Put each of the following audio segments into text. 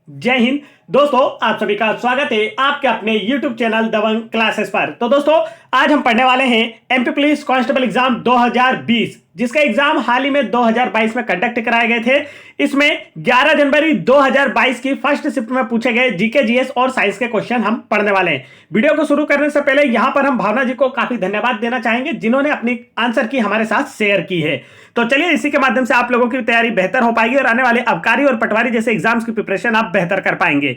जय हिंद दोस्तों, आप सभी का स्वागत है आपके अपने YouTube चैनल दबंग क्लासेस पर। तो दोस्तों, आज हम पढ़ने वाले हैं एमपी पुलिस कांस्टेबल एग्जाम 2020, जिसका एग्जाम हाल ही में 2022 में कंडक्ट कराए गए थे। इसमें 11 जनवरी 2022 की फर्स्ट शिफ्ट में पूछे गए जीके, जीएस और साइंस के क्वेश्चन हम पढ़ने वाले हैं। वीडियो को शुरू करने से पहले यहां पर हम भावना जी को काफी धन्यवाद देना चाहेंगे, जिन्होंने अपनी आंसर की हमारे साथ शेयर की है। तो चलिए, इसी के माध्यम से आप लोगों की तैयारी बेहतर हो पाएगी और आने वाले अबकारी और पटवारी जैसे एग्जाम्स की प्रिपरेशन आप बेहतर कर पाएंगे।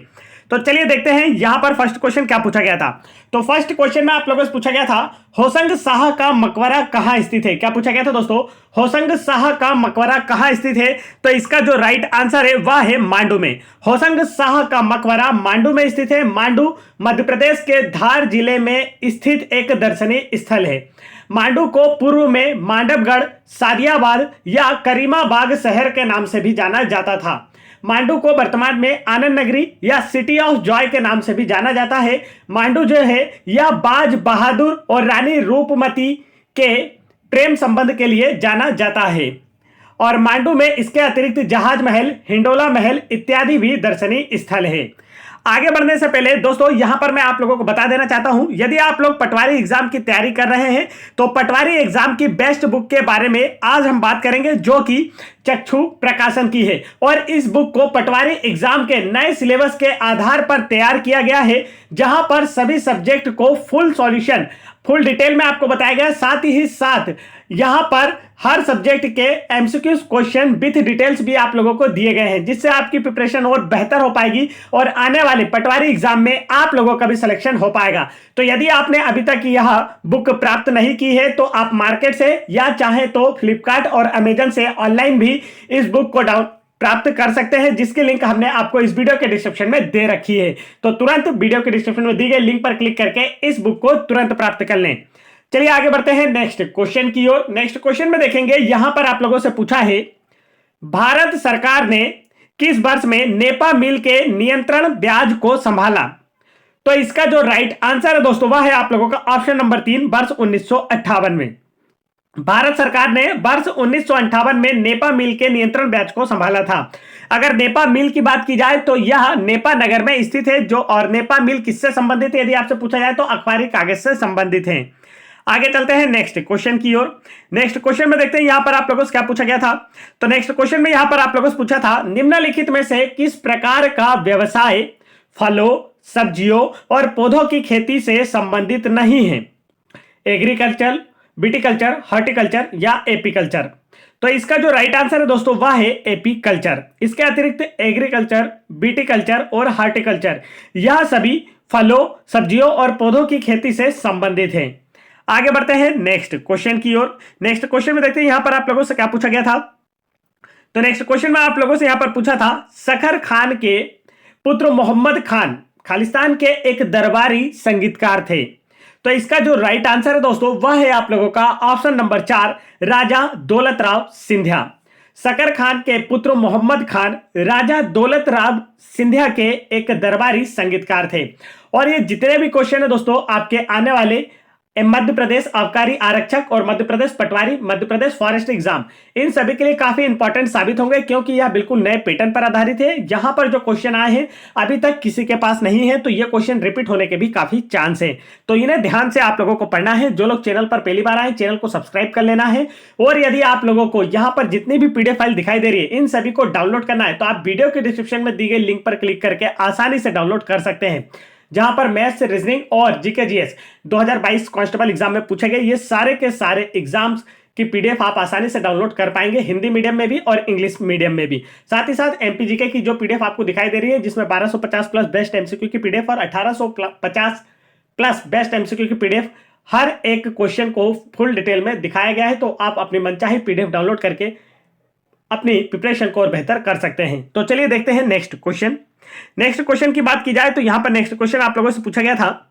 तो चलिए देखते हैं यहां पर फर्स्ट क्वेश्चन क्या पूछा गया था। तो फर्स्ट क्वेश्चन में आप लोगों से पूछा गया था, होशंग शाह का मकबरा कहां स्थित है। क्या पूछा गया था दोस्तों? होशंग शाह का मकबरा कहां स्थित है। तो इसका जो राइट आंसर है वह है मांडू में। होशंग शाह का मकबरा मांडू में स्थित है। मांडू मध्य प्रदेश के धार जिले में स्थित एक दर्शनीय स्थल है। मांडू को पूर्व में मांडवगढ़, सादियाबाद या करीमाबाग शहर के नाम से भी जाना जाता था। मांडू को वर्तमान में आनंद नगरी या सिटी ऑफ जॉय के नाम से भी जाना जाता है। मांडू जो है यह बाज बहादुर और रानी रूपमती के प्रेम संबंध के लिए जाना जाता है। और मांडू में इसके अतिरिक्त जहाज महल, हिंडोला महल इत्यादि भी दर्शनीय स्थल है। आगे बढ़ने से पहले दोस्तों, यहां पर मैं आप लोगों को बता देना चाहता हूं, यदि आप लोग पटवारी एग्जाम की तैयारी कर रहे हैं तो पटवारी एग्जाम की बेस्ट बुक के बारे में आज हम बात करेंगे, जो कि चक्षु प्रकाशन की है। और इस बुक को पटवारी एग्जाम के नए सिलेबस के आधार पर तैयार किया गया है, जहां पर सभी सब्जेक्ट को फुल सॉल्यूशन, फुल डिटेल में आपको बताया गया। साथ ही साथ यहां पर हर सब्जेक्ट के एमसीक्यू क्वेश्चन विथ डिटेल्स भी आप लोगों को दिए गए हैं, जिससे आपकी प्रिपरेशन और बेहतर हो पाएगी और आने वाले पटवारी एग्जाम में आप लोगों का भी सिलेक्शन हो पाएगा। तो यदि आपने अभी तक यह बुक प्राप्त नहीं की है तो आप मार्केट से या चाहे तो फ्लिपकार्ट और अमेजन से ऑनलाइन भी इस बुक को प्राप्त कर सकते हैं, जिसकी लिंक हमने आपको इस वीडियो के डिस्क्रिप्शन में दे रखी है। तो तुरंत वीडियो के डिस्क्रिप्शन में दी गई लिंक पर क्लिक करके इस बुक को तुरंत प्राप्त कर लें। चलिए आगे बढ़ते हैं नेक्स्ट क्वेश्चन की ओर। नेक्स्ट क्वेश्चन में देखेंगे, यहां पर आप लोगों से पूछा है, भारत सरकार ने किस वर्ष में नेपा मिल के नियंत्रण ब्याज को संभाला। तो इसका जो राइट आंसर है दोस्तों वह है आप लोगों का ऑप्शन नंबर 3, वर्ष 1958 में। भारत सरकार ने वर्ष 1958 में नेपा मिल के नियंत्रण ब्याज को संभाला था। अगर नेपा मिल की बात की जाए तो यह नेपा नगर में स्थित है। जो और नेपा मिल किससे संबंधित है यदि आपसे पूछा जाए तो अखबारी कागज से संबंधित है। आगे चलते हैं नेक्स्ट क्वेश्चन की ओर। नेक्स्ट क्वेश्चन में देखते हैं यहां पर आप लोगों से क्या पूछा गया था। तो नेक्स्ट क्वेश्चन में यहां पर आप लोगों से पूछा था, निम्नलिखित में से किस प्रकार का व्यवसाय फलों, सब्जियों और पौधों की खेती से संबंधित नहीं है। एग्रीकल्चर, विटिकल्चर, हॉर्टिकल्चर या एपीकल्चर। तो इसका जो राइट आंसर है दोस्तों वह है एपीकल्चर। इसके अतिरिक्त एग्रीकल्चर, विटिकल्चर और हॉर्टिकल्चर यह सभी फलों, सब्जियों और पौधों की खेती से संबंधित हैं। आगे बढ़ते हैं नेक्स्ट क्वेश्चन की ओर। नेक्स्ट क्वेश्चन में देखते हैं यहां पर आप लोगों से क्या पूछा गया था। तो नेक्स्ट क्वेश्चन में आप लोगों से यहां पर पूछा था, सखर खान के पुत्र मोहम्मद खान खालिस्तान के एक दरबारी संगीतकार थे। तो इसका जो राइट आंसर है दोस्तों वह है आप लोगों का ऑप्शन नंबर 4, राजा दौलत राव सिंधिया। सकर खान के पुत्र मोहम्मद खान राजा दौलत राव सिंधिया के एक दरबारी संगीतकार थे। और ये जितने भी क्वेश्चन है दोस्तों आपके आने वाले मध्य प्रदेश आबकारी आरक्षक और मध्य प्रदेश पटवारी, मध्य प्रदेश फॉरेस्ट एग्जाम, इन सभी के लिए काफी इंपॉर्टेंट साबित होंगे, क्योंकि यह बिल्कुल नए पैटर्न पर आधारित है। यहां पर जो क्वेश्चन आए हैं अभी तक किसी के पास नहीं है, तो ये क्वेश्चन रिपीट होने के भी काफी चांस है। तो इन्हें ध्यान से आप लोगों को पढ़ना है। जो लोग चैनल पर पहली बार आए, चैनल को सब्सक्राइब कर लेना है। और यदि आप लोगों को यहां पर जितनी भी पीडीएफ फाइल दिखाई दे रही है इन सभी को डाउनलोड करना है, तो आप वीडियो के डिस्क्रिप्शन में दी गई लिंक पर क्लिक करके आसानी से डाउनलोड कर सकते हैं, जहां पर मैथ्स, रीजनिंग और जीके, जीएस 2022 कांस्टेबल एग्जाम में पूछे गए ये सारे के सारे एग्जाम्स की पीडीएफ आप आसानी से डाउनलोड कर पाएंगे, हिंदी मीडियम में भी और इंग्लिश मीडियम में भी। साथ ही साथ एमपीजीके की जो पीडीएफ आपको दिखाई दे रही है, जिसमें 1250 प्लस बेस्ट एमसीक्यू की पीडीएफ और 1850 प्लस बेस्ट एमसीक्यू की पीडीएफ, हर एक क्वेश्चन को फुल डिटेल में दिखाया गया है। तो आप अपनी मनचाही पीडीएफ डाउनलोड करके अपनी प्रिपरेशन को और बेहतर कर सकते हैं। तो चलिए देखते हैं नेक्स्ट क्वेश्चन। नेक्स्ट क्वेश्चन की बात की जाए तो यहां पर नेक्स्ट क्वेश्चन आप लोगों से पूछा गया था,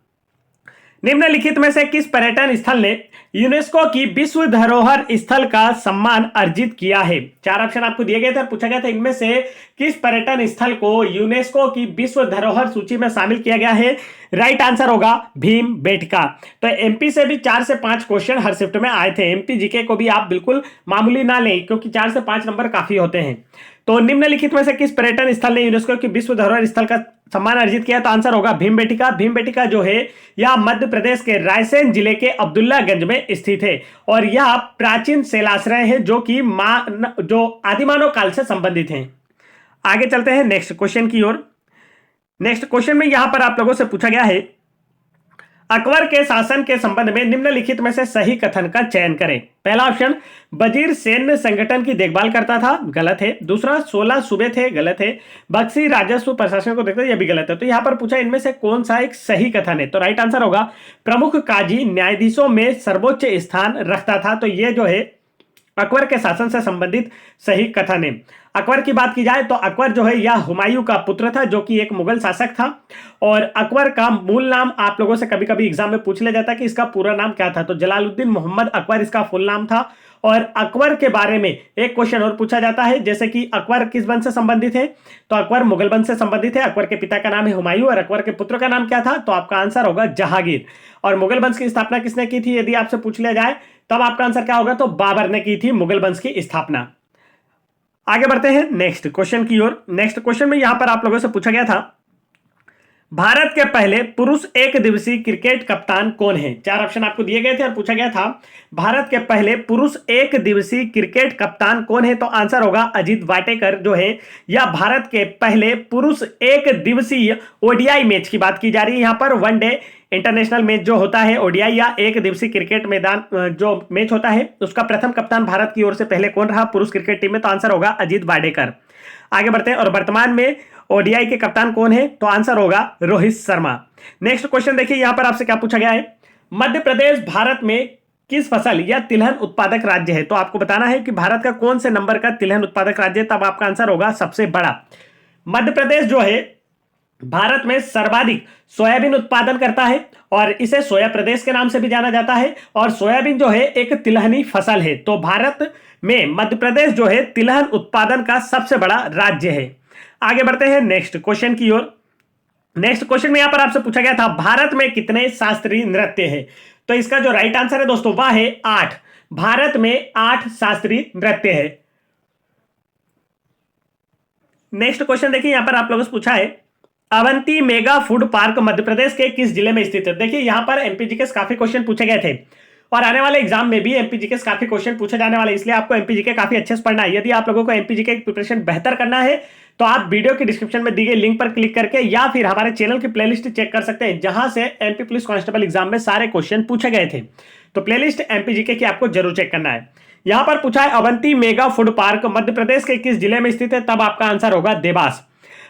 निम्नलिखित में से किस पर्यटन स्थल ने यूनेस्को की विश्व धरोहर स्थल का सम्मान अर्जित किया है। 4 ऑप्शन आपको दिए गए थे और पूछा गया था इनमें से किस पर्यटन स्थल को यूनेस्को की विश्व धरोहर सूची में शामिल किया गया है। राइट आंसर होगा भीम बेटका। तो एमपी से भी 4 से 5 क्वेश्चन हर शिफ्ट में आए थे। एमपी जीके को भी आप बिल्कुल मामूली ना लें, क्योंकि 4 से 5 नंबर काफी होते हैं। तो निम्नलिखित में से किस पर्यटन स्थल ने यूनेस्को की विश्व धरोहर स्थल का सम्मान अर्जित किया? तो आंसर होगा भीमबेटका। भीमबेटका जो है यह मध्य प्रदेश के रायसेन जिले के अब्दुल्लागंज में स्थित है और यह प्राचीन शैलाश्रय है जो कि जो आदिमानव काल से संबंधित है। आगे चलते हैं नेक्स्ट क्वेश्चन की ओर। नेक्स्ट क्वेश्चन में यहां पर आप लोगों से पूछा गया है, अकबर के शासन के संबंध में निम्नलिखित में से सही कथन का चयन करें। पहला ऑप्शन, वजीर सैन्य संगठन की देखभाल करता था, गलत है। दूसरा, 16 सूबे थे, गलत है। बख्शी राजस्व प्रशासन को देखता, यह भी गलत है। तो यहां पर पूछा इनमें से कौन सा एक सही कथन है? तो राइट आंसर होगा प्रमुख काजी न्यायाधीशों में सर्वोच्च स्थान रखता था। तो यह जो है अकबर के शासन से संबंधित सही कथन है। अकबर की बात की जाए तो अकबर जो है यह हुमायूं का पुत्र था जो कि एक मुगल शासक था और अकबर का मूल नाम आप लोगों से कभी कभी एग्जाम में पूछ लिया जाता है कि इसका पूरा नाम क्या था। तो जलालुद्दीन मोहम्मद अकबर इसका फुल नाम था। और अकबर के बारे में एक क्वेश्चन और पूछा जाता है, जैसे कि अकबर किस वंश से संबंधित है? तो अकबर मुगल वंश से संबंधित है। अकबर के पिता का नाम है हुमायूं और अकबर के पुत्र का नाम क्या था? तो आपका आंसर होगा जहांगीर। और मुगल वंश की स्थापना किसने की थी यदि आपसे पूछ लिया जाए तब आपका आंसर क्या होगा? तो बाबर ने की थी मुगल वंश की स्थापना। आगे बढ़ते हैं नेक्स्ट क्वेश्चन की ओर। नेक्स्ट क्वेश्चन में यहां पर आप लोगों से पूछा गया था, भारत के पहले पुरुष एक दिवसीय क्रिकेट कप्तान कौन है? चार ऑप्शन आपको दिए गए थे और पूछा गया था भारत के पहले पुरुष एक दिवसीय क्रिकेट कप्तान कौन है? तो आंसर होगा अजीत वाटेकर जो है या भारत के पहले पुरुष एक दिवसीय ओडीआई मैच की बात की जा रही है। यहां पर वनडे इंटरनेशनल मैच जो होता है ओडीआई या एक दिवसीय क्रिकेट मैदान जो मैच होता है उसका प्रथम कप्तान भारत की ओर से पहले कौन रहा पुरुष क्रिकेट टीम में? तो आंसर होगा अजीत वाडेकर। आगे बढ़ते हैं, और वर्तमान में ओडीआई के कप्तान कौन है? तो आंसर होगा रोहित शर्मा। नेक्स्ट क्वेश्चन देखिए यहां पर आपसे क्या पूछा गया है, मध्य प्रदेश भारत में किस फसल या तिलहन उत्पादक राज्य है? तो आपको बताना है कि भारत का कौन से नंबर का तिलहन उत्पादक राज्य है, तब आपका आंसर होगा सबसे बड़ा। मध्य प्रदेश जो है भारत में सर्वाधिक सोयाबीन उत्पादन करता है और इसे सोया प्रदेश के नाम से भी जाना जाता है और सोयाबीन जो है एक तिलहनी फसल है। तो भारत में मध्य प्रदेश जो है तिलहन उत्पादन का सबसे बड़ा राज्य है। आगे बढ़ते हैं नेक्स्ट क्वेश्चन की ओर। नेक्स्ट क्वेश्चन में यहां पर आपसे पूछा गया था भारत में कितने शास्त्रीय नृत्य है? तो इसका जो राइट आंसर है दोस्तों वह है 8। भारत में 8 शास्त्रीय नृत्य है। नेक्स्ट क्वेश्चन देखिए यहां पर आप लोगों से पूछा है, Avanti mega food park Madhya Pradesh के किस जिले में स्थित है? देखिए यहां पर एमपीजी के काफी क्वेश्चन पूछे गए थे और आने वाले एग्जाम में भी एमपीजी के काफी क्वेश्चन पूछे जाने वाले, इसलिए आपको एमपीजी के काफी अच्छे से पढ़ना है। यदि आप लोगों को एमपीजी के प्रिपरेशन बेहतर करना है तो आप वीडियो की डिस्क्रिप्शन में दी गई लिंक पर क्लिक करके या फिर हमारे चैनल की प्लेलिस्ट चेक कर सकते हैं जहां से एमपी पुलिस कांस्टेबल एग्जाम में सारे क्वेश्चन पूछे गए थे। तो प्लेलिस्ट एमपीजी के की आपको जरूर चेक करना है। यहां पर पूछा है Avanti mega food park Madhya Pradesh के किस जिले में स्थित है? तब आपका आंसर होगा Dewas.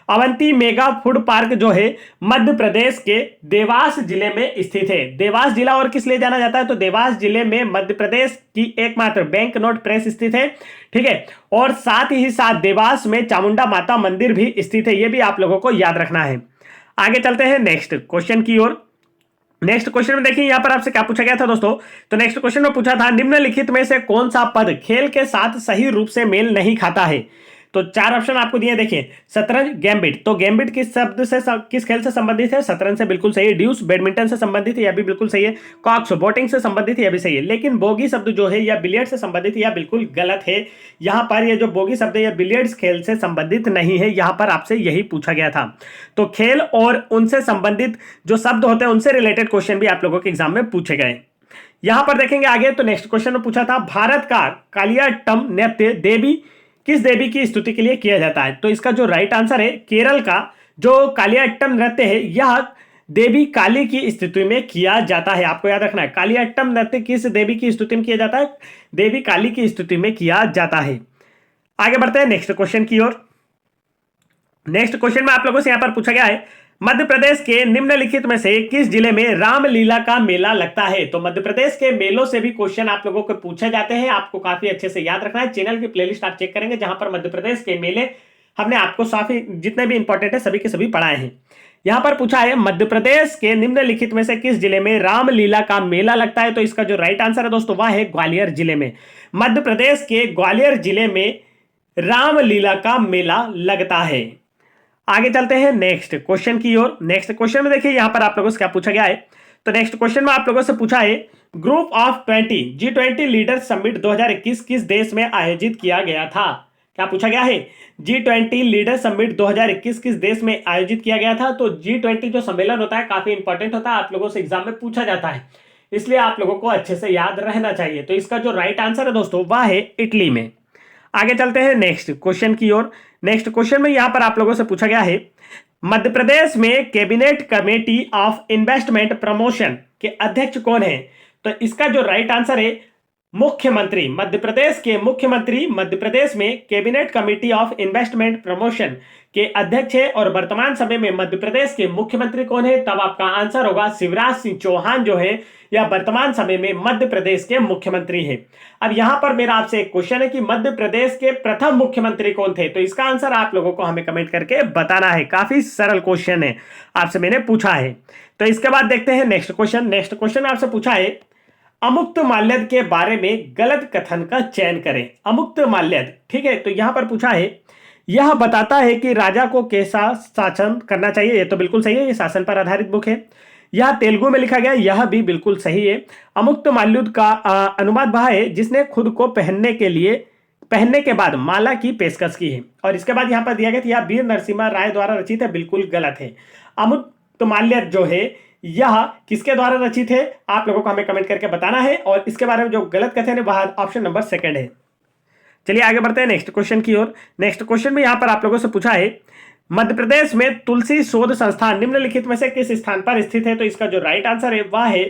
Avanti mega food park जो है मध्य प्रदेश के देवास जिले में स्थित है। देवास जिला और किस लिए जाना जाता है? तो देवास जिले में मध्य प्रदेश की एकमात्र बैंक नोट प्रेस स्थित है, ठीक है। और साथ ही साथ देवास में चामुंडा माता मंदिर भी स्थित है, यह भी आप लोगों को याद रखना है। आगे चलते हैं नेक्स्ट क्वेश्चन की ओर। नेक्स्ट क्वेश्चन में देखिए यहां पर आपसे क्या पूछा गया था दोस्तों। तो नेक्स्ट क्वेश्चन में पूछा था निम्नलिखित में से कौन सा पद खेल के साथ सही रूप से मेल नहीं खाता है? तो चार ऑप्शन आपको दिए, देखिए शतरंज, गैम्बिट। तो गैम्बिट किस शब्द से किस खेल से संबंधित है? शतरंज से बिल्कुल सही है। ड्यूस बैडमिंटन से संबंधित है, यह भी बिल्कुल सही है। कॉक्स बोटिंग से संबंधित है, यह भी सही है। लेकिन बोगी शब्द जो है यह बिलियर्ड से संबंधित है, यह बिल्कुल गलत है। यहां पर यह जो बोगी शब्द है यह बिलियर्ड्स खेल से संबंधित नहीं है, यहां पर आपसे यही पूछा गया था। तो खेल और उनसे संबंधित जो शब्द होते हैं उनसे रिलेटेड क्वेश्चन भी आप लोगों के एग्जाम में पूछे गए। यहां पर देखेंगे आगे, तो नेक्स्ट क्वेश्चन में पूछा था भारत का कालियाट्टम नृत्य देवी किस देवी की स्तुति के लिए किया जाता है? तो इसका जो राइट आंसर है केरल का जो कालियाट्टम नृत्य है यह देवी काली की स्तुति में किया जाता है। आपको याद रखना है कालियाट्टम नृत्य किस देवी की स्तुति में किया जाता है? देवी काली की स्तुति में किया जाता है। आगे बढ़ते हैं नेक्स्ट क्वेश्चन की ओर। नेक्स्ट क्वेश्चन में आप लोगों से यहां पर पूछा गया है मध्य प्रदेश के निम्नलिखित में से किस जिले में रामलीला का मेला लगता है? तो मध्य प्रदेश के मेलों से भी क्वेश्चन आप लोगों को पूछे जाते हैं, आपको काफी अच्छे से याद रखना है। चैनल की प्लेलिस्ट आप चेक करेंगे जहां पर मध्य प्रदेश के मेले हमने आपको काफी जितने भी इंपॉर्टेंट है सभी के सभी पढ़ाए हैं। यहां पर पूछा है मध्य प्रदेश के निम्नलिखित में से किस जिले में रामलीला का मेला लगता है? तो इसका जो राइट आंसर है दोस्तों वह है ग्वालियर जिले में। मध्य प्रदेश के ग्वालियर जिले में रामलीला का मेला लगता है। आगे चलते हैं नेक्स्ट क्वेश्चन की ओर। नेक्स्ट क्वेश्चन में देखिए यहां पर आप लोगों से क्या पूछा गया है। तो नेक्स्ट क्वेश्चन में आप लोगों से पूछा है group of 20 G20 leader summit 2021 किस देश में आयोजित किया गया था? क्या पूछा गया है? G20 लीडर समिट 2021 किस देश में आयोजित किया गया था? तो G20 जो सम्मेलन होता है काफी इंपॉर्टेंट होता है, आप लोगों से एग्जाम में पूछा जाता है, इसलिए आप लोगों को अच्छे से याद रहना चाहिए। तो इसका जो राइट आंसर है दोस्तों वह है इटली में। आगे चलते हैं नेक्स्ट क्वेश्चन की ओर। नेक्स्ट क्वेश्चन में यहां पर आप लोगों से पूछा गया है, मध्य प्रदेश में cabinet committee of investment promotion के अध्यक्ष कौन है? तो इसका जो राइट आंसर है मुख्यमंत्री। मध्य प्रदेश के मुख्यमंत्री मध्य प्रदेश में cabinet committee of investment promotion के अध्यक्ष है। और वर्तमान समय में मध्य प्रदेश के मुख्यमंत्री कौन है? तब आपका आंसर होगा शिवराज सिंह चौहान जो है या वर्तमान समय में मध्य प्रदेश के मुख्यमंत्री है। अब यहां पर मेरा आपसे एक क्वेश्चन है कि मध्य प्रदेश के प्रथम मुख्यमंत्री कौन थे? तो इसका आंसर आप लोगों को हमें कमेंट करके बताना है। काफी सरल क्वेश्चन है, आपसे मैंने पूछा है। तो इसके बाद देखते हैं नेक्स्ट क्वेश्चन। नेक्स्ट क्वेश्चन आपसे पूछा है, अमुक्त माल्यद के बारे में गलत कथन का चयन करें। अमुक्त माल्यद, ठीक है, तो यहां पर पूछा है, यह बताता है कि राजा को कैसा शासन करना चाहिए। ये तो बिल्कुल सही है, ये शासन पर आधारित बुक है। यह तेलुगु में लिखा गया, यह भी बिल्कुल सही है। अमुक्त माल्यद का अनुवाद वह है जिसने खुद को पहनने के बाद माला की पेशकश की है। और इसके बाद यहां पर दिया गया था यह वीर नरसिम्हा राय द्वारा रचित है, बिल्कुल गलत है। अमुक्त माल्यद जो है यह किसके द्वारा रचित है? आप लोगों को हमें कमेंट करके बताना है। और इसके बारे में जो गलत कथन है वह ऑप्शन नंबर 2 है। चलिए आगे बढ़ते हैं नेक्स्ट क्वेश्चन की ओर। नेक्स्ट क्वेश्चन में यहां पर आप लोगों से पूछा है, मध्य प्रदेश में तुलसी शोध संस्थान निम्नलिखित में से किस स्थान पर स्थित है? तो इसका जो राइट आंसर है वह है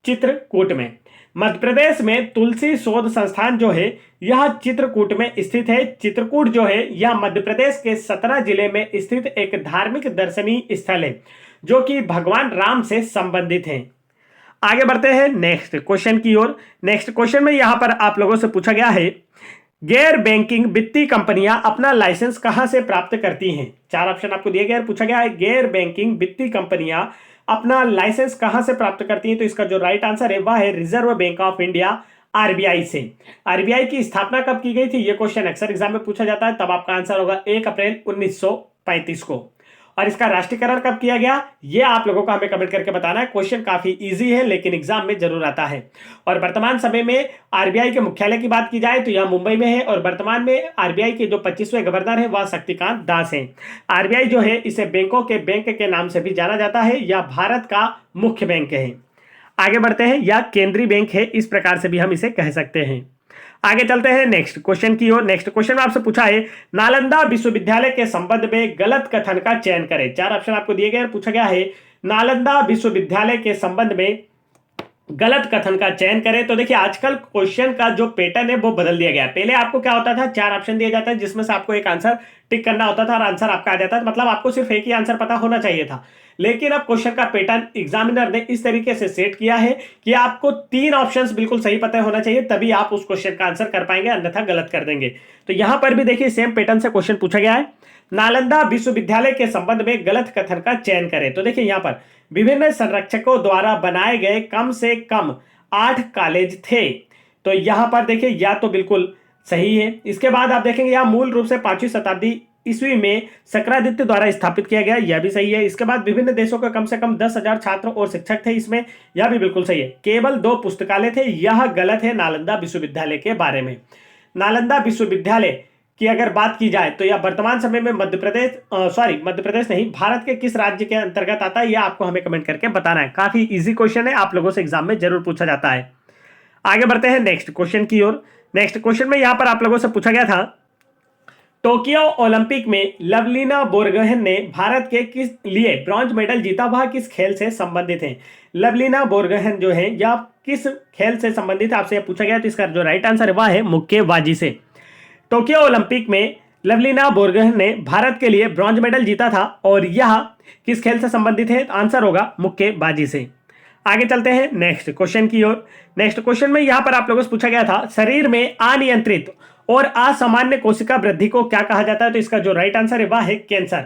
चित्रकूट में। मध्य प्रदेश में तुलसी शोध संस्थान जो है यह चित्रकूट में स्थित है। चित्रकूट जो है यह मध्य प्रदेश के 17 जिले में स्थित एक धार्मिक दर्शनीय स्थल है जो कि भगवान राम से संबंधित है। आगे बढ़ते हैं नेक्स्ट क्वेश्चन की ओर। नेक्स्ट क्वेश्चन में यहां पर आप लोगों से पूछा गया है, गैर बैंकिंग वित्तीय कंपनियां अपना लाइसेंस कहां से प्राप्त करती हैं? 4 ऑप्शन आपको दिए गए हैं। पूछा गया है गैर बैंकिंग वित्तीय कंपनियां अपना लाइसेंस कहां से प्राप्त करती हैं? तो इसका जो राइट आंसर है वह है reserve bank of India, RBI से। आरबीआई की स्थापना कब की गई थी? यह क्वेश्चन अक्सर एग्जाम में पूछा जाता है। तब आपका आंसर होगा 1 अप्रैल 1935 को। और इसका राष्ट्रीयकरण कब किया गया? यह आप लोगों को हमें कमेंट करके बताना है। क्वेश्चन काफी इजी है लेकिन एग्जाम में जरूर आता है। और वर्तमान समय में आरबीआई के मुख्यालय की बात की जाए तो यह मुंबई में है। और वर्तमान में आरबीआई के जो 25वें गवर्नर हैं वह शक्तिकांत दास हैं। आरबीआई जो है इसे बैंकों के बैंक के नाम से भी जाना जाता है। यह भारत का मुख्य बैंक है। आगे बढ़ते हैं, यह केंद्रीय बैंक है, इस प्रकार से भी हम इसे कह सकते हैं। आगे चलते हैं नेक्स्ट क्वेश्चन की ओर। नेक्स्ट क्वेश्चन में आपसे पूछा है, नालंदा विश्वविद्यालय के संबंध में गलत कथन का चयन करें। 4 ऑप्शन आपको दिए गए। पूछा गया है नालंदा विश्वविद्यालय के संबंध में गलत कथन का चयन करें। तो देखिए आजकल क्वेश्चन का जो पैटर्न है वो बदल दिया गया। पहले आपको क्या होता था, 4 ऑप्शन दिया जाता है जिसमें से आपको एक आंसर टिक करना होता था और आंसर आपका आ जाता था। मतलब आपको सिर्फ एक ही आंसर पता होना चाहिए था। लेकिन अब क्वेश्चन का पैटर्न एग्जामिनर ने इस तरीके से सेट किया है कि आपको 3 ऑप्शंस बिल्कुल सही पता होना चाहिए, तभी आप उस क्वेश्चन का आंसर कर पाएंगे, अन्यथा गलत कर देंगे। तो यहां पर भी देखिए सेम पैटर्न से क्वेश्चन पूछा गया है, नालंदा विश्वविद्यालय के संबंध में गलत कथन का चयन करें। तो देखिए यहां पर विभिन्न संरक्षकों द्वारा बनाए गए कम से कम 8 कॉलेज थे। तो यहां पर देखिए या तो बिल्कुल सही है। इसके बाद आप देखेंगे यह मूल रूप से 5वीं शताब्दी ईस्वी में शंकरादित्य द्वारा स्थापित किया गया, यह भी सही है। इसके बाद विभिन्न देशों के कम से कम 10,000 छात्र और शिक्षक थे इसमें, यह भी बिल्कुल सही है। केवल 2 पुस्तकालय थे, यह गलत है नालंदा विश्वविद्यालय के बारे में। नालंदा विश्वविद्यालय की अगर बात की जाए तो यह वर्तमान समय में मध्य प्रदेश नहीं, भारत के किस राज्य के अंतर्गत आता है, यह आपको हमें कमेंट करके बताना है। काफी इजी क्वेश्चन है, आप लोगों से एग्जाम में जरूर पूछा जाता है। आगे बढ़ते हैं नेक्स्ट क्वेश्चन की ओर। नेक्स्ट क्वेश्चन में यहां पर आप लोगों से पूछा गया था, टोक्यो ओलंपिक में लवलीना बोरगोहेन ने भारत के किस लिए ब्रॉन्ज मेडल जीता, वह किस खेल से संबंधित है? लवलीना बोरगोहेन जो है यह किस खेल से संबंधित है, आपसे यह पूछा गया। तो इसका जो राइट आंसर है वह है मुक्केबाजी से। टोक्यो ओलंपिक में लवलीना बोरगोहेन ने भारत के लिए ब्रॉन्ज मेडल जीता था और यह किस खेल से संबंधित है? आंसर होगा मुक्केबाजी से। आगे चलते हैं नेक्स्ट क्वेश्चन की ओर। नेक्स्ट क्वेश्चन में यहां पर आप लोगों से पूछा गया था, शरीर में अनियंत्रित और असामान्य कोशिका वृद्धि को क्या कहा जाता है? तो इसका जो राइट आंसर है वह है कैंसर।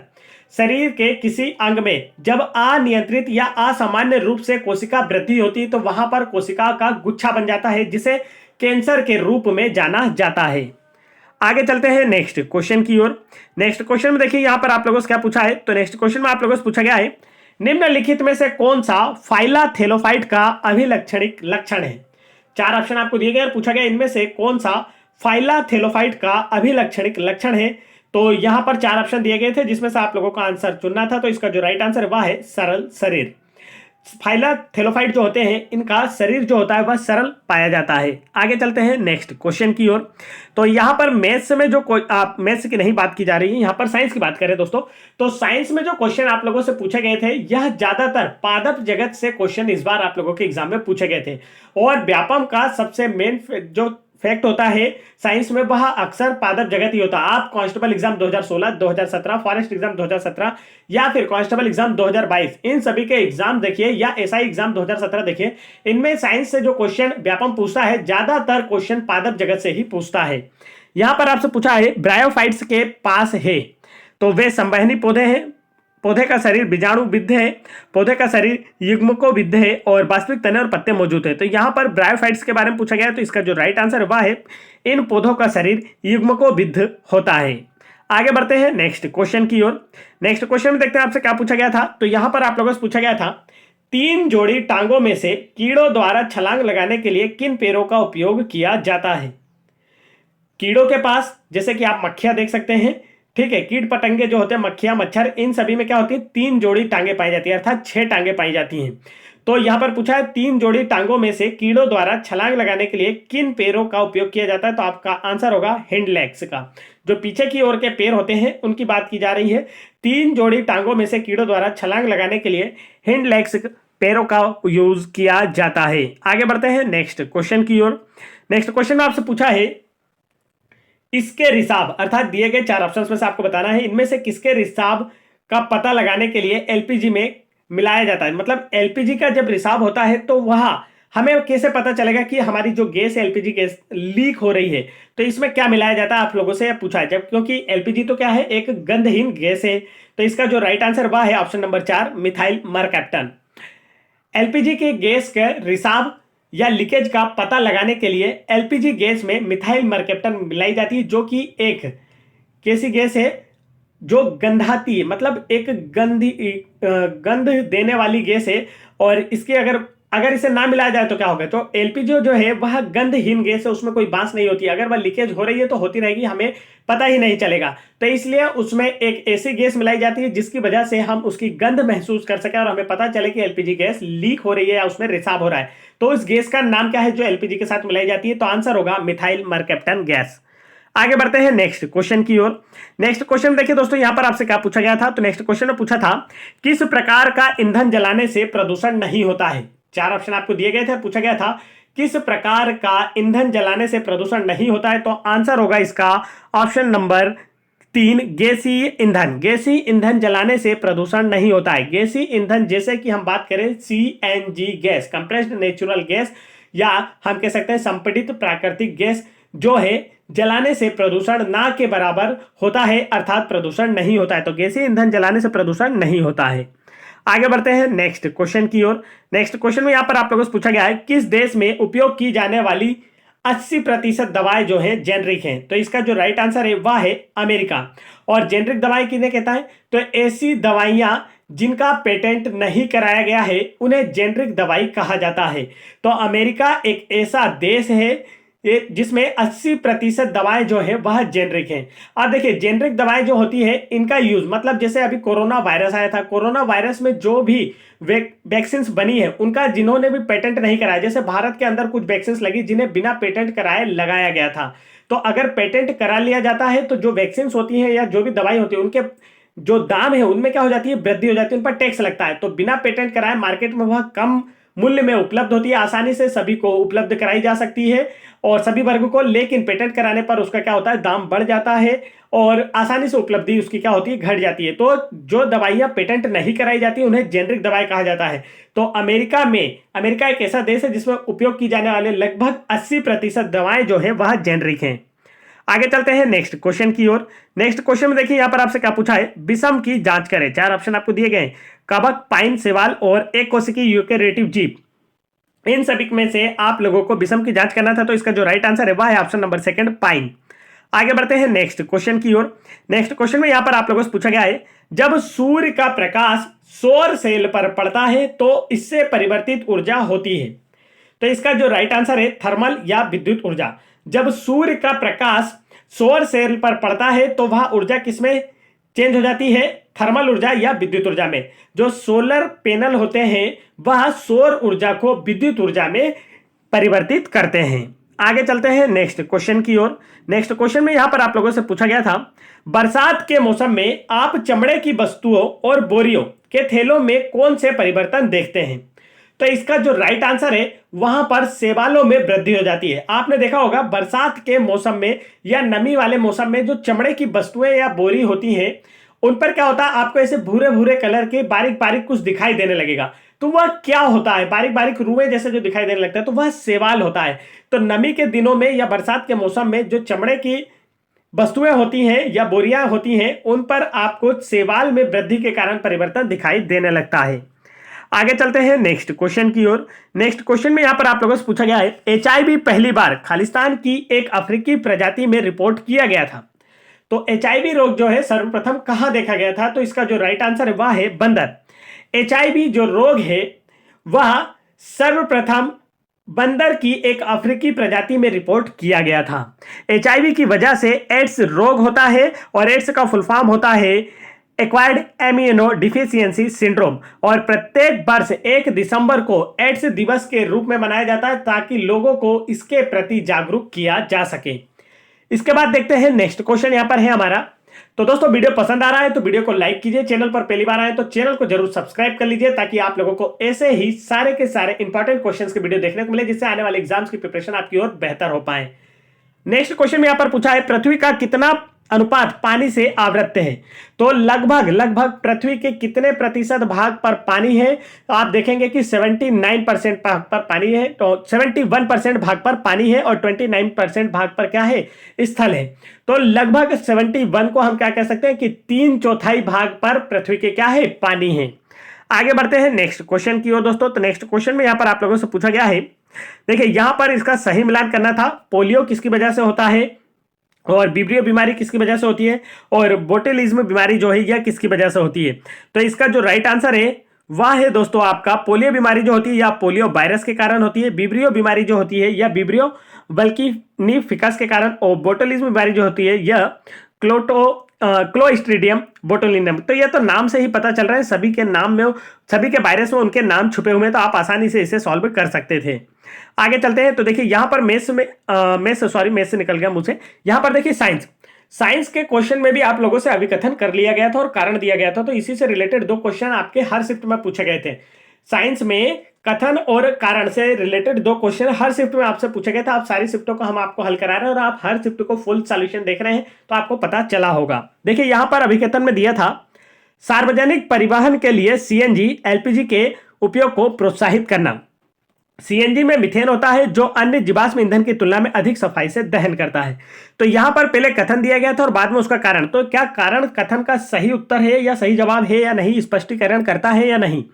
शरीर के किसी अंग में जब अनियंत्रित या असामान्य रूप से कोशिका वृद्धि होती है तो वहां पर कोशिका का गुच्छा बन जाता है, जिसे कैंसर के रूप में जाना जाता है। आगे चलते हैं नेक्स्ट क्वेश्चन की ओर। नेक्स्ट क्वेश्चन में देखिए यहां पर आप लोगों से क्या पूछा है। तो नेक्स्ट क्वेश्चन में आप लोगों से पूछा गया है, निम्नलिखित में से कौन सा फाइलाथेलोफाइट का अभिलक्षणिक लक्षण है? 4 ऑप्शन आपको दिए गए और पूछा गया इनमें से कौन सा फाइलाथेलोफाइट का अभिलक्षणिक लक्षण है। तो यहां पर 4 ऑप्शन दिए गए थे जिसमें से आप लोगों को आंसर चुनना था। तो इसका जो राइट आंसर वह है सरल शरीर। फाइलाथेलोफाइट जो होते हैं इनका शरीर जो होता है वह सरल पाया जाता है। आगे चलते हैं नेक्स्ट क्वेश्चन की ओर। तो यहां पर मैथ्स में जो आप मैथ्स की नहीं बात की जा रही है, यहां पर साइंस की बात करें दोस्तों। तो साइंस में जो क्वेश्चन आप लोगों से पूछे गए थे यह ज्यादातर पादप जगत से क्वेश्चन इस बार आप लोगों के एग्जाम में पूछे गए थे। और व्यापम का सबसे मेन जो फैक्ट होता है साइंस में वह अक्सर पादप जगत ही होता है। आप कांस्टेबल एग्जाम 2016, 2017, फॉरेस्ट एग्जाम 2017 या फिर कांस्टेबल एग्जाम 2022 इन सभी के एग्जाम देखिए या एसआई एग्जाम 2017 देखिए, इनमें साइंस से जो क्वेश्चन व्यापम पूछता है ज्यादातर क्वेश्चन पादप जगत से ही पूछता है। यहां पर आपसे पूछा है ब्रायोफाइट्स के पास है, तो वे संवहनी पौधे हैं, पौधे का शरीर बीजाणुविद्ध है, पौधे का शरीर युग्मकोविद्ध है और वास्तविक तने और पत्ते मौजूद है। तो यहां पर ब्रायोफाइट्स के बारे में पूछा गया है, तो इसका जो राइट आंसर वह है इन पौधों का शरीर युग्मकोविद्ध होता है। आगे बढ़ते हैं नेक्स्ट क्वेश्चन की ओर। नेक्स्ट क्वेश्चन में देखते हैं आपसे क्या पूछा गया था। तो यहां पर आप लोगों से पूछा गया था 3 जोड़ी टांगों में से कीड़ों द्वारा छलांग लगाने के लिए किन पैरों का उपयोग किया जाता है। कीड़ों के पास जैसे कि आप मक्खियां देख सकते हैं, ठीक है, कीट पतंगे जो होते हैं, मक्खियां, मच्छर, इन सभी में क्या होती है 3 जोड़ी टांगे पाई जाती है, अर्थात 6 टांगे पाई जाती हैं। तो यहां पर पूछा है 3 जोड़ी टांगों में से कीड़ों द्वारा छलांग लगाने के लिए किन पैरों का उपयोग किया जाता है। तो आपका आंसर होगा हिंड लेग्स का। जो पीछे की ओर के पैर होते हैं उनकी बात की जा रही है। 3 जोड़ी टांगों में से कीड़ों द्वारा छलांग लगाने के लिए हिंड लेग्स पैरों का यूज किया जाता है। आगे बढ़ते हैं नेक्स्ट क्वेश्चन की ओर। नेक्स्ट क्वेश्चन में आपसे पूछा है इसके रिसाब, अर्थात दिए गए 4 ऑप्शंस में से आपको बताना है इनमें से किसके रिसाब का पता लगाने के लिए एलपीजी में मिलाया जाता है। मतलब एलपीजी का जब रिसाब होता है तो वह हमें कैसे पता चलेगा कि हमारी जो गैस है एलपीजी गैस लीक हो रही है। तो इसमें क्या मिलाया जाता है आप लोगों से पूछा है, जब क्योंकि एलपीजी तो क्या है एक गंधहीन गैस है। तो इसका जो राइट आंसर वह है option number 4 methyl mercaptan. LPG के गैस का रिसाब या लीकेज का पता लगाने के लिए एलपीजी गैस में मिथाइल मरकैप्टन मिलाई जाती है, जो कि एक कैसी गैस है जो गंधाती है, मतलब एक गंध देने वाली गैस है। और इसके अगर इसे ना मिलाया जाए तो क्या होगा, तो एलपीजी जो है वह गंधहीन गैस है, उसमें कोई बांस नहीं होती। अगर वह लीकेज हो रही है तो होती रहेगी, हमें पता ही नहीं चलेगा। तो इसलिए उसमें एक ऐसी गैस मिलाई जाती है जिसकी वजह से हम उसकी गंध महसूस कर सके और हमें पता चले कि एलपीजी गैस लीक हो रही है या उसमें रिसाव हो रहा है। तो इस गैस का नाम क्या है जो एलपीजी के साथ मिलाई जाती है। तो आंसर होगा मिथाइल मरकैप्टन गैस। आगे बढ़ते हैं नेक्स्ट क्वेश्चन की ओर। नेक्स्ट क्वेश्चन देखिए दोस्तों, यहां पर आपसे क्या पूछा गया था। तो नेक्स्ट क्वेश्चन में पूछा था किस प्रकार का ईंधन जलाने से प्रदूषण नहीं होता है। 4 ऑप्शन आपको दिए गए थे, पूछा गया था किस प्रकार का ईंधन जलाने से प्रदूषण नहीं होता है। तो आंसर होगा इसका ऑप्शन नंबर 3 गैसीय ईंधन। गैसीय ईंधन जलाने से प्रदूषण नहीं होता है। गैसीय ईंधन जैसे कि हम बात करें CNG gas, compressed natural gas, या हम कह सकते हैं संपीड़ित प्राकृतिक गैस, जो है जलाने से प्रदूषण ना के बराबर होता है, अर्थात प्रदूषण नहीं होता है। तो गैसीय ईंधन जलाने से प्रदूषण नहीं होता है। आगे बढ़ते हैं नेक्स्ट क्वेश्चन की ओर। नेक्स्ट क्वेश्चन में यहां पर आप लोगों से पूछा गया है किस देश में उपयोग की जाने वाली 80% दवाएं जो है जेनरिक हैं। तो इसका जो राइट आंसर है वह है अमेरिका। और जेनरिक दवाएं किन्हें कहता है, तो ऐसी दवाइयां जिनका पेटेंट नहीं कराया गया है उन्हें जेनरिक दवाई कहा जाता है। तो अमेरिका एक ऐसा देश है जिसमें 80% दवाएं जो है वह जेनरिक हैं। अब देखिए जेनरिक दवाएं जो होती है इनका यूज, मतलब जैसे अभी कोरोना वायरस आया था, कोरोना वायरस में जो भी वैक्सीन बनी है उनका जिन्होंने भी पेटेंट नहीं कराया, जैसे भारत के अंदर कुछ वैक्सीन लगी जिन्हें बिना पेटेंट कराए लगाया गया था। तो अगर पेटेंट करा लिया जाता है तो जो वैक्सीन होती है या जो भी दवाई होती है उनके जो दाम है उनमें क्या हो जाती है, वृद्धि हो जाती है, उन पर टैक्स लगता है। तो बिना पेटेंट कराए मार्केट में वह कम मूल्य में उपलब्ध होती है, आसानी से सभी को उपलब्ध कराई जा सकती है और सभी वर्ग को। लेकिन पेटेंट कराने पर उसका क्या होता है, दाम बढ़ जाता है और आसानी से उपलब्धि उसकी क्या होती है, घट जाती है। तो जो दवाइयां पेटेंट नहीं कराई जाती उन्हें जेनरिक दवाई कहा जाता है। तो अमेरिका एक ऐसा देश है जिसमें उपयोग की जाने वाले लगभग 80% दवाएं जो है वह जेनरिक हैं। आगे चलते हैं नेक्स्ट क्वेश्चन की ओर। नेक्स्ट क्वेश्चन में देखिए यहां पर आपसे क्या पूछा है, विषम की जांच करें। 4 ऑप्शन आपको दिए गए, कवक, पाइन, शैवाल और एक कोशिकीय यूकेरियोटिक जीव। इन सभी में से आप लोगों को विषम की जांच करना था। तो इसका जो राइट आंसर है वह है ऑप्शन नंबर 2 पाइन। आगे बढ़ते हैं नेक्स्ट क्वेश्चन की ओर। नेक्स्ट क्वेश्चन में यहां पर आप लोगों से पूछा गया है, जब सूर्य का प्रकाश सौर सेल पर पड़ता है तो इससे परिवर्तित ऊर्जा होती है। तो इसका जो राइट आंसर है थर्मल या विद्युत ऊर्जा। जब सूर्य का प्रकाश सौर सेल पर पड़ता है तो वह ऊर्जा किसमें चेंज हो जाती है? थर्मल ऊर्जा या विद्युत ऊर्जा में। जो सोलर पैनल होते हैं वह सौर ऊर्जा को विद्युत ऊर्जा में परिवर्तित करते हैं। आगे चलते हैं नेक्स्ट क्वेश्चन की ओर। नेक्स्ट क्वेश्चन में यहां पर आप लोगों से पूछा गया था, बरसात के मौसम में आप चमड़े की वस्तुओं और बोरियों के थैलों में कौन से परिवर्तन देखते हैं? तो इसका जो राइट आंसर है वहां पर शैवालों में वृद्धि हो जाती है। आपने देखा होगा बरसात के मौसम में या नमी वाले मौसम में जो चमड़े की वस्तुएं या बोरी होती हैं उन पर क्या होता है, आपको ऐसे भूरे भूरे कलर के बारीक बारीक कुछ दिखाई देने लगेगा। तो वह क्या होता है? बारीक बारीक रुएं जैसे जो दिखाई देने लगता है तो वह शैवाल होता है। तो नमी के दिनों में या बरसात के मौसम में जो चमड़े की वस्तुएं होती हैं या बोरियां होती हैं उन पर आपको शैवाल में वृद्धि के कारण परिवर्तन दिखाई देने लगता है। आगे चलते हैं नेक्स्ट क्वेश्चन की ओर। नेक्स्ट क्वेश्चन में यहां पर आप लोगों से पूछा गया है, HIV पहली बार खालिस्तान की एक अफ्रीकी प्रजाति में रिपोर्ट किया गया था। तो HIV रोग जो है सर्वप्रथम कहां देखा गया था? तो इसका जो राइट आंसर है वह है बंदर। HIV जो रोग है वह सर्वप्रथम बंदर की एक अफ्रीकी प्रजाति में रिपोर्ट किया गया था। HIV की वजह से एड्स रोग होता है और एड्स का फुल फॉर्म होता है एक्वायर्ड इम्यूनो डिफिशियंसी सिंड्रोम, और प्रत्येक वर्ष 1 दिसंबर को एड्स दिवस के रूप में मनाया जाता है ताकि लोगों को इसके प्रति जागरूक किया जा सके। इसके बाद देखते हैं नेक्स्ट क्वेश्चन यहां पर है हमारा। तो दोस्तों वीडियो पसंद आ रहा है तो वीडियो को लाइक कीजिए, चैनल पर पहली बार आए तो चैनल को जरूर सब्सक्राइब कर लीजिए ताकि आप लोगों को ऐसे ही सारे के सारे इंपॉर्टेंट क्वेश्चंस के वीडियो देखने को मिले जिससे आने वाले एग्जाम्स की प्रिपरेशन आपकी ओर बेहतर हो पाए। नेक्स्ट क्वेश्चन में यहां पर पूछा है, पृथ्वी का कितना अनुपात पानी से आवृत है? तो लगभग पृथ्वी के कितने प्रतिशत भाग पर पानी है? तो आप देखेंगे कि 79% भाग पर पानी है, तो 71% भाग पर पानी है और 29% भाग पर क्या है? स्थल है। तो लगभग 71 को हम क्या कह सकते हैं कि 3/4 भाग पर पृथ्वी के क्या है? पानी है। आगे बढ़ते हैं नेक्स्ट क्वेश्चन की ओर दोस्तों। तो नेक्स्ट क्वेश्चन में यहां पर आप लोगों से पूछा गया है, देखिए यहां पर इसका सही मिलान करना था। पोलियो किसकी वजह से होता है और विब्रियो बीमारी किसकी वजह से होती है और बोटेलिज्म बीमारी जो है यह किसकी वजह से होती है? तो इसका जो राइट आंसर है वह है दोस्तों आपका पोलियो बीमारी जो होती है या पोलियो वायरस के कारण होती है। विब्रियो बीमारी जो होती है या विब्रियो बल्कि फिकस के कारण, और बोटेलिज्म बीमारी जो होती है यह क्लोस्ट्रीडियम बोटुलिनम। तो यह तो नाम से ही पता चल रहा है सभी के नाम में, सभी के वायरस में उनके नाम छुपे हुए हैं, तो आप आसानी से इसे सॉल्व कर सकते थे। आगे चलते हैं। तो देखिए यहां पर मेस से निकल गया मुझे। यहां पर देखिए साइंस के क्वेश्चन में भी आप लोगों से अभिकथन कर लिया गया था और कारण दिया गया था, तो इसी से रिलेटेड 2 क्वेश्चन आपके हर शिफ्ट में पूछे गए थे। साइंस में कथन और कारण से रिलेटेड 2 क्वेश्चन हर शिफ्ट में आपसे पूछे गए थे। आप सारी शिफ्टों को हम आपको हल करा रहे हैं और आप हर शिफ्ट को फुल सॉल्यूशन देख रहे हैं तो आपको पता चला होगा। देखिए यहां पर अभिकथन में दिया था, सार्वजनिक परिवहन के लिए CNG LPG के उपयोग को प्रोत्साहित करना। CNG में मीथेन होता है जो अन्य जीवाश्म ईंधन की तुलना में अधिक सफाई से दहन करता है। तो यहां पर पहले कथन दिया गया था और बाद में उसका कारण। तो क्या कारण कथन का सही उत्तर है या सही जवाब है या नहीं, स्पष्टीकरण करता है या नहीं?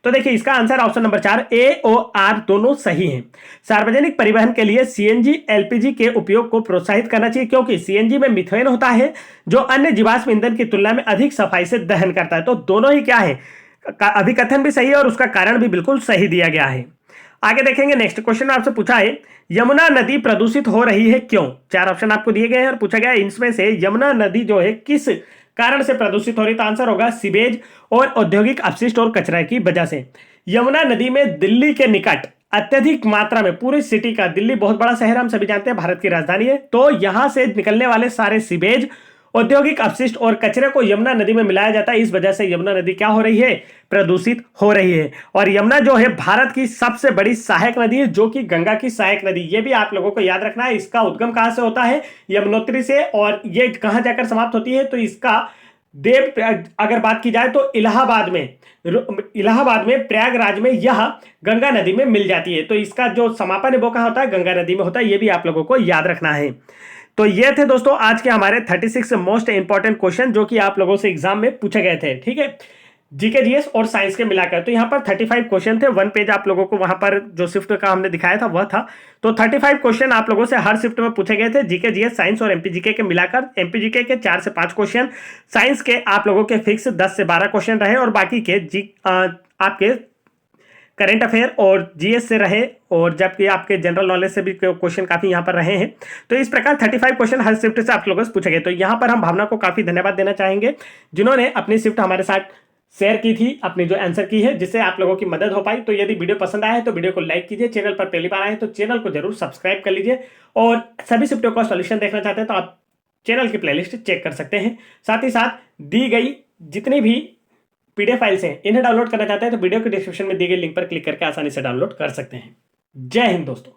तो देखिए इसका आंसर ऑप्शन नंबर 4 A और R दोनों सही हैं। सार्वजनिक परिवहन के लिए CNG LPG के उपयोग को प्रोत्साहित करना चाहिए क्योंकि CNG में मीथेन होता है जो अन्य जीवाश्म ईंधन की तुलना में अधिक सफाई से दहन करता है। तो दोनों ही क्या है, अभिकथन भी सही है और उसका कारण भी बिल्कुल सही दिया गया है। आगे देखेंगे नेक्स्ट क्वेश्चन में आपसे पूछा है, यमुना नदी प्रदूषित हो रही है क्यों? 4 ऑप्शन आपको दिए गए हैं और पूछा गया है इनमें से यमुना नदी जो है किस कारण से प्रदूषित हो रही है? तो आंसर होगा सीवेज और औद्योगिक अपशिष्ट और कचरा की वजह से। यमुना नदी में दिल्ली के निकट अत्यधिक मात्रा में, पूरी सिटी का, दिल्ली बहुत बड़ा शहर हम सभी जानते हैं, भारत की राजधानी है, तो यहां से निकलने वाले सारे सीवेज, औद्योगिक अपशिष्ट और कचरे को यमुना नदी में मिलाया जाता है। इस वजह से यमुना नदी क्या हो रही है? प्रदूषित हो रही है। और यमुना जो है भारत की सबसे बड़ी सहायक नदी है जो कि गंगा की सहायक नदी, ये भी आप लोगों को याद रखना है। इसका उद्गम कहां से होता है? यमुनोत्री से। और ये कहां जाकर समाप्त होती है? तो इसका अगर बात की जाए तो इलाहाबाद में प्रयागराज में यह गंगा नदी में मिल जाती है। तो इसका जो समापन है वो कहां होता है? गंगा नदी में होता है। ये भी आप लोगों को याद रखना है। तो ये थे दोस्तों आज के हमारे 36 मोस्ट इंपॉर्टेंट क्वेश्चन जो कि आप लोगों से एग्जाम में पूछे गए थे। ठीक है, जीके जीएस और साइंस के मिलाकर। तो यहाँ पर 35 क्वेश्चन थे, 1 पेज आप लोगों को वहां पर जो शिफ्ट का हमने दिखाया था वह था। तो 35 क्वेश्चन आप लोगों से हर शिफ्ट में पूछे गए थे, जीके जीएस, साइंस और एमपीजीके के मिलाकर। एमपीजीके के 4 से 5 क्वेश्चन, साइंस के आप लोगों के फिक्स 10 से 12 क्वेश्चन रहे और बाकी के आपके करंट अफेयर और जीएस से रहे, और जबकि आपके जनरल नॉलेज से भी क्वेश्चन काफी यहाँ पर रहे हैं। तो इस प्रकार 35 क्वेश्चन हर शिफ्ट से आप लोगों से पूछे गए। तो यहाँ पर हम भावना को काफी धन्यवाद देना चाहेंगे जिन्होंने अपनी शिफ्ट हमारे साथ शेयर की थी, अपनी जो आंसर की है, जिससे आप लोगों की मदद हो पाई। तो यदि वीडियो पसंद आया है तो वीडियो को लाइक कीजिए, चैनल पर पहली बार आए तो चैनल को जरूर सब्सक्राइब कर लीजिए, और सभी शिफ्टों का सॉल्यूशन देखना चाहते हैं तो आप चैनल की प्लेलिस्ट चेक कर सकते हैं। साथ ही साथ दी गई जितनी भी पीडीएफ फाइल्स हैं इन्हें डाउनलोड करना चाहते हैं तो वीडियो के डिस्क्रिप्शन में दी गई लिंक पर क्लिक करके आसानी से डाउनलोड कर सकते हैं। जय हिंद दोस्तों।